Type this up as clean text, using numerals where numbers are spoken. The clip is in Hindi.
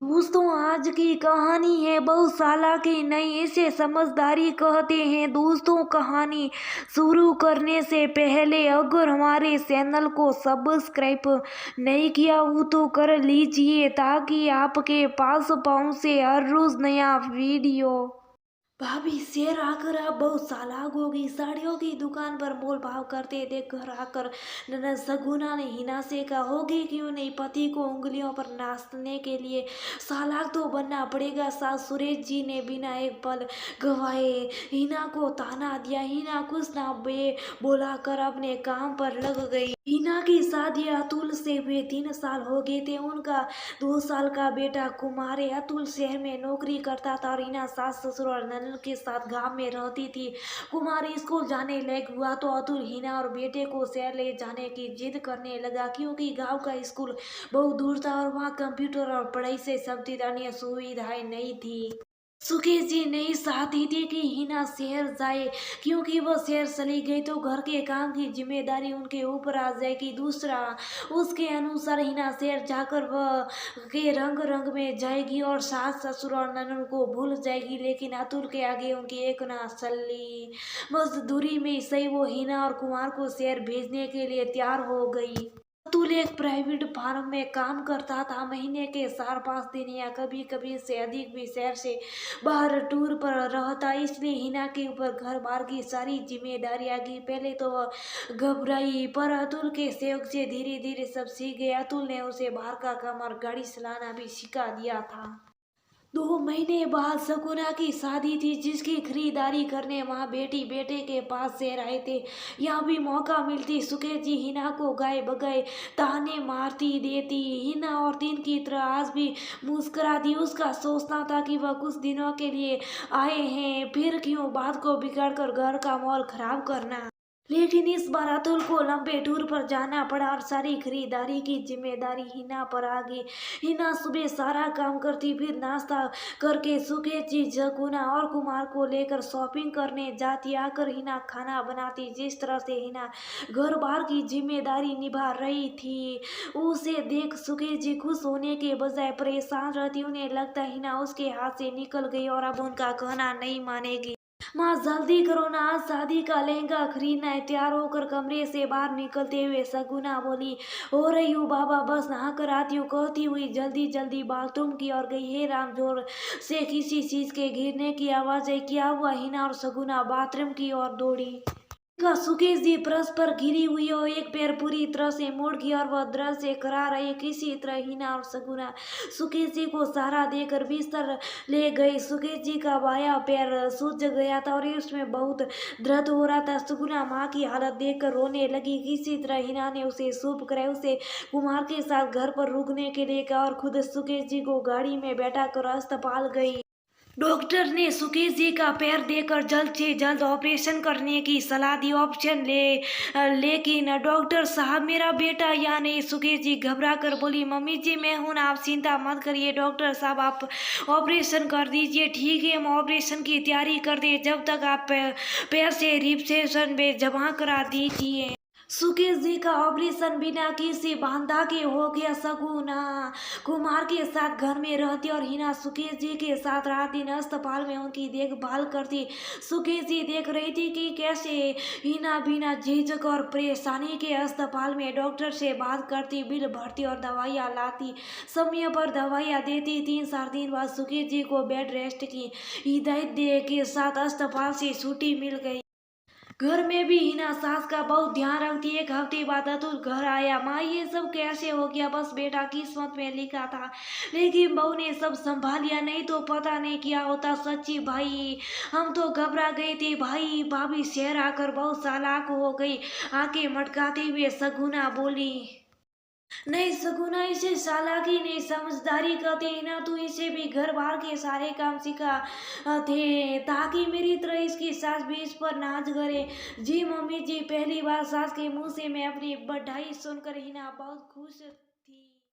दोस्तों, आज की कहानी है बहुशाला की नई इसे समझदारी कहते हैं। दोस्तों, कहानी शुरू करने से पहले अगर हमारे चैनल को सब्सक्राइब नहीं किया हो तो कर लीजिए ताकि आपके पास पहुंचे हर रोज नया वीडियो। भाभी शेर आकर आप बहुत चालाक होगी। साड़ियों की दुकान पर मोल भाव करते देख घर आकर ननद सगुना ने हिना से कहा, होगी क्यों नहीं, पति को उंगलियों पर नाचने के लिए चालाक तो बनना पड़ेगा। सास सुरेश जी ने बिना एक पल गवाए हिना को ताना दिया। हिना कुछ ना बोला कर अपने काम पर लग गई। हिना की शादी अतुल से हुए 3 साल हो गए थे। उनका 2 साल का बेटा कुमार है। अतुल शहर में नौकरी करता था और हिना सास ससुर और ननद के साथ गांव में रहती थी। कुमार स्कूल जाने लायक हुआ तो अतुल हिना और बेटे को शहर ले जाने की जिद करने लगा, क्योंकि गांव का स्कूल बहुत दूर था और वहाँ कंप्यूटर और पढ़ाई से संबंधित अन्य सुविधाएं नहीं थी। सुकेश जी नहीं चाहती थी कि हिना शहर जाए, क्योंकि वह शहर चली गई तो घर के काम की जिम्मेदारी उनके ऊपर आ जाएगी। दूसरा, उसके अनुसार हिना शहर जाकर वह के रंग रंग में जाएगी और सास ससुर और ननद को भूल जाएगी। लेकिन अतुल के आगे उनकी एक ना चली। मजदूरी में सही वो हिना और कुमार को शहर भेजने के लिए तैयार हो गई। अतुल एक प्राइवेट फार्म में काम करता था। महीने के 4-5 दिन या कभी कभी से अधिक भी शहर से बाहर टूर पर रहता, इसलिए हिना के ऊपर घर बार की सारी जिम्मेदारी आ गई। पहले तो वह घबराई, पर अतुल के सहयोग से धीरे धीरे सब सीख गया। अतुल ने उसे बाहर का काम और गाड़ी चलाना भी सिखा दिया था। 2 महीने बाद सकुना की शादी थी, जिसकी खरीदारी करने वहाँ बेटी बेटे के पास शहर आए थे। यहाँ भी मौका मिलती सुकेश जी हिना को गाय बगाए ताने मारती देती। हिना और दिन की तरह आज भी मुस्कुराती। उसका सोचना था कि वह कुछ दिनों के लिए आए हैं, फिर क्यों बात को बिगाड़कर घर का माहौल खराब करना। लेकिन इस बार अतुल को लंबे टूर पर जाना पड़ा और सारी खरीदारी की जिम्मेदारी हिना पर आ गई। हिना सुबह सारा काम करती, फिर नाश्ता करके सुकेश जी जगुना और कुमार को लेकर शॉपिंग करने जाती। आकर हिना खाना बनाती। जिस तरह से हिना घर बार की जिम्मेदारी निभा रही थी, उसे देख सुकेश जी खुश होने के बजाय परेशान रहती। उन्हें लगता हिना उसके हाथ से निकल गई और अब उनका कहना नहीं मानेगी। माँ जल्दी करो ना, आज शादी का लहंगा खरीदना है। तैयार होकर कमरे से बाहर निकलते हुए सगुना बोली, हो रही हूँ बाबा, बस नहा कर आती हूँ, कहती हुई जल्दी जल्दी बाथरूम की ओर गई। हे राम, जोर से किसी चीज के गिरने की आवाज आई। क्या हुआ? हिना और सगुना बाथरूम की ओर दौड़ी। का सुकेश जी फर्श पर गिरी हुई और एक पैर पूरी तरह से मुड़ गया और वह दर्द से करा रही। किसी तरह हिना और सगुना सुकेश जी को सहारा देकर बिस्तर ले गई। सुकेश जी का बायां पैर सूज गया था और उसमें बहुत दर्द हो रहा था। सगुना माँ की हालत देखकर रोने लगी। किसी तरह हिना ने उसे सूप कराया, उसे कुमार के साथ घर पर रुकने के लिए कहा और खुद सुकेश जी को गाड़ी में बैठा कर अस्पताल गई। डॉक्टर ने सुकेश जी का पैर देकर जल्द से जल्द ऑपरेशन करने की सलाह दी। लेकिन डॉक्टर साहब, मेरा बेटा या नहीं? सुकेश जी घबरा कर बोली, मम्मी जी मैं हूं ना, आप चिंता मत करिए। डॉक्टर साहब आप ऑपरेशन कर दीजिए। ठीक है, हम ऑपरेशन की तैयारी कर दे, जब तक आप पैर से रिसेप्शन में जमा करा दीजिए। सुकेश जी का ऑपरेशन बिना किसी बाधा के हो गया। सगुना कुमार के साथ घर में रहती और हिना सुकेश जी के साथ रात दिन अस्पताल में उनकी देखभाल करती। सुकेश जी देख रही थी कि कैसे हिना बिना झिझक और परेशानी के अस्पताल में डॉक्टर से बात करती, बिल भरती और दवाइयाँ लाती, समय पर दवाइयाँ देती। 3-4 दिन बाद सुकेश जी को बेड रेस्ट की हिदायत दे के साथ अस्पताल से छुट्टी मिल गई। घर में भी हिना सास का बहुत ध्यान रखती। 1 हफ्ते बाद अतुल घर आया। माँ ये सब कैसे हो गया? बस बेटा किस्मत में लिखा था। लेकिन बहू ने सब संभालिया, नहीं तो पता नहीं क्या होता। सच्ची भाई, हम तो घबरा गए थे। भाई भाभी शहर आकर बहुत चालाक हो गई। आके मटकाते हुए सगुना बोली, नहीं सगुना, इसे चालाकी नहीं समझदारी कहते हैं ना। तू इसे भी घर बार के सारे काम सिखा थे ताकि मेरी तरह इसकी सास भी इस पर नाच करे। जी मम्मी जी, पहली बार सास के मुंह से मैं अपनी बधाई सुनकर हिना बहुत खुश